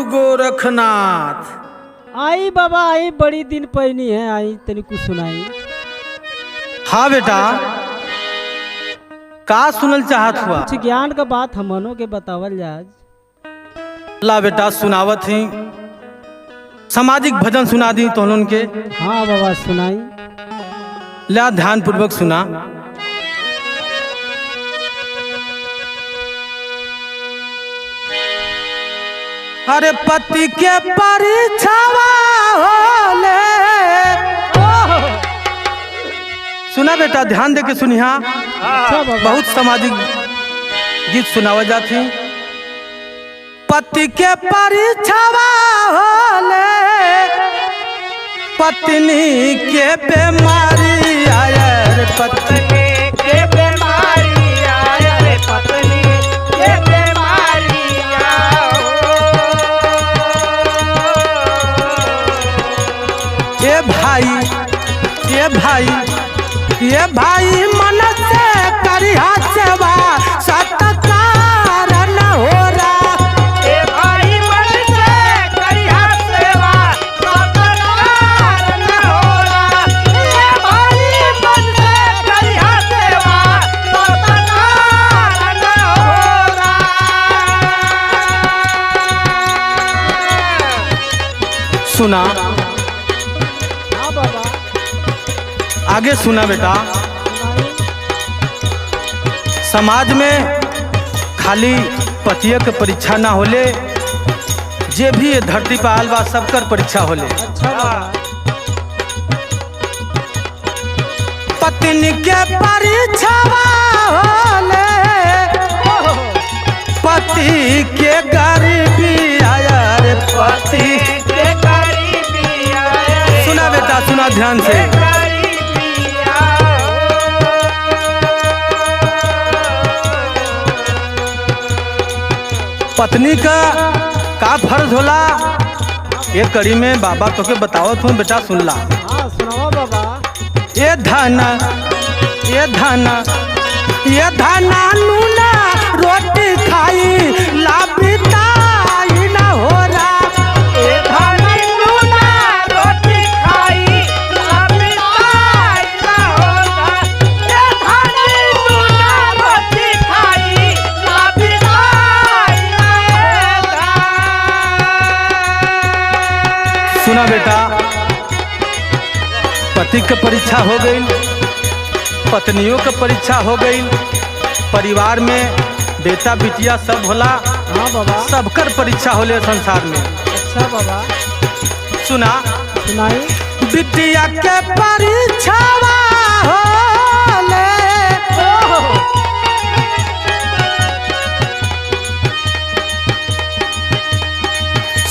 गोरखनाथ। आई बाबा आई, बड़ी दिन पहनी है आई, तेरी कुछ सुनाई। हाँ बेटा, का सुनल चाहत हुआ? कुछ ज्ञान का बात हमनों के बतावल जाज। ला बेटा सुनावत ही, सामाजिक भजन सुना दी तो के। हाँ बाबा सुनाई। ला ध्यान पूर्वक सुना। अरे पति के परीक्षावा होले। सुना बेटा, ध्यान दे के सुनिहा। अच्छा बाबा। बहुत सामाजिक गीत सुनावा जाती। पति के परीक्षावा होले, पत्नी के बीमारी आया रे, पत्नी के बीमारी आया रे, पत्नी के बीमारी ये भाई मन से करिहा सेवा, सत्कार न हो रहा। ये भाई मन से करिहा सेवा, सत्कार न हो रहा। ये भाई मन से करिहा सेवा, सत्कार न हो रहा। सुना हाँ बाबा। आगे सुना बेटा। समाज में खाली पतिया के परीक्षा ना होले, जे भी ये धरती पर आल बा सबकर परीक्षा होले। अच्छा बाबा। पत्नी के परीक्षा होले, पति के गरीबी आया रे, पति के गरीबी आया। सुना बेटा सुना ध्यान से। पत्नी का फर्ज होला, ये कड़ी में बाबा तो के बतावत हूँ बेटा, सुन ला। हाँ सुनाओ बाबा। ये धना नूना रोटी खाई, लाभिताई ना हो रहा। ये धना नूना रोटी खाई, लाभिताई ना हो रहा। ये धना नूना रोटी खाई, लाभिताई ना हो रहा। सुना बेटा, पति के परीक्षा हो गई, पत्नियों के परीक्षा हो गई, परिवार में बेटा बिटिया सब होला। हाँ बाबा। सबकर परीक्षा होले संसार में। अच्छा बाबा। सुना सुनाई। बिटिया के परीक्षा होले,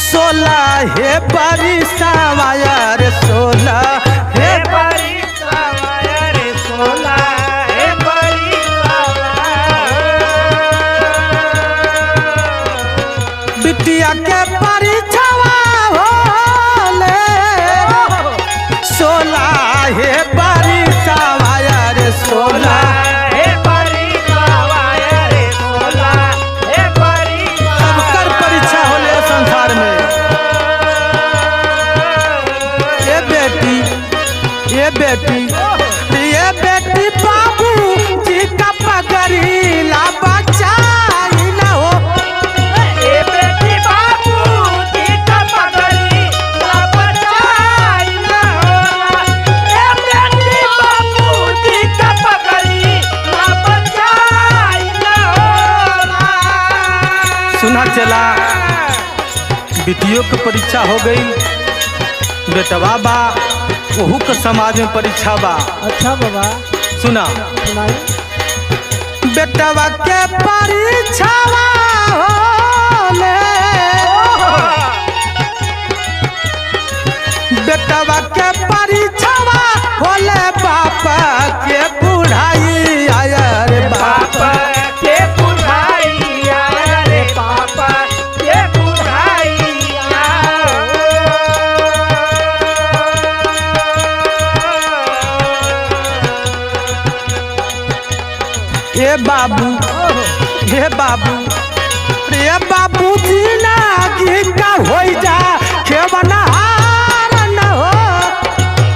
सोलह हे परीक्षा रे, 16 हे परीक्षा रे, 16 हे परीक्षा। बिटिया के परीक्षा होले, 16 हे परीक्षा रे, 16 हे परीक्षा रे, 16 हे परीक्षा। सबकर परीक्षा होले संसार में। ये बेटी बाबू जी का पगड़ी ला बचाई ना हो। ये बेटी बाबू जी का पगड़ी ला बचाई ना हो। ये बेटी बाबू जी का पगड़ी ला बचाई ना हो। सुना चला, बेटियों की परीक्षा हो गई, बेटवा बा वहू के समाज में परीक्षा बा। अच्छा बाबा। सुना सुनाई। बेटवा के परीक्षा होले, बेटवा के परीक्षा होले, बापा के बुढ़ाई आया रे, बापा के बुढ़ाई आया रे, बापा के बुढ़ाई हे बाबू, हे बाबू, रे बाबू जी ना भाई का हो जा खेवनहार न हो।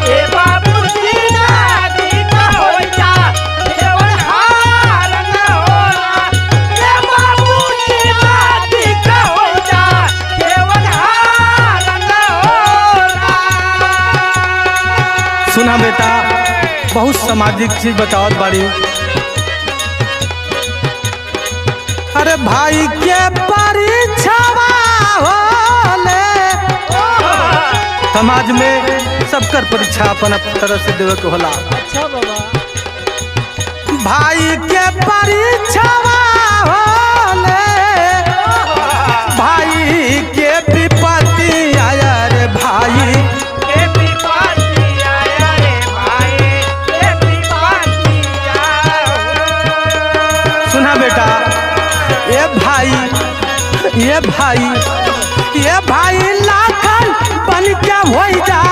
ए बाबूजी दादी का हो जा खेवनहार न होला। ए बाबूजी दादी का हो जा खेवनहार न होला। सुना बेटा, बहुत सामाजिक चीज बतावत बाड़ी। अरे भाई के परीक्षावा होले, समाज में सबकर परीक्षा अपन तरह से देवे के होला। अच्छा बाबा। भाई के परीक्षावा होले, भाई के विपत्ति आया रे भाई। ए विपत्ति आया रे भाई, ए विपत्ति आया। सुना बेटा, ये भाई लाखन बन के हो जा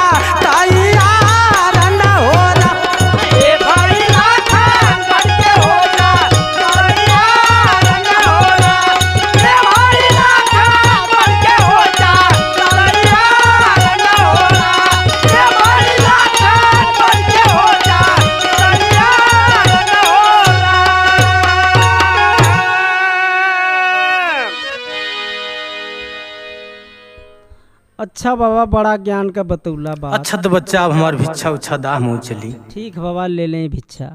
तैयार न होला। ए भाई लाखन बन के हो जा तैयार न होला। ए भाई लाखन बन के हो जा तैयार न होला। ए भाई लाखन बन के हो जा तैयार न होला। अच्छा बाबा, बड़ा ज्ञान का बतौला बात। अच्छा तो बच्चा, अब हमार भिक्षा उच्छा दाह मुँह चली। ठीक बाबा, ले लें भिक्षा।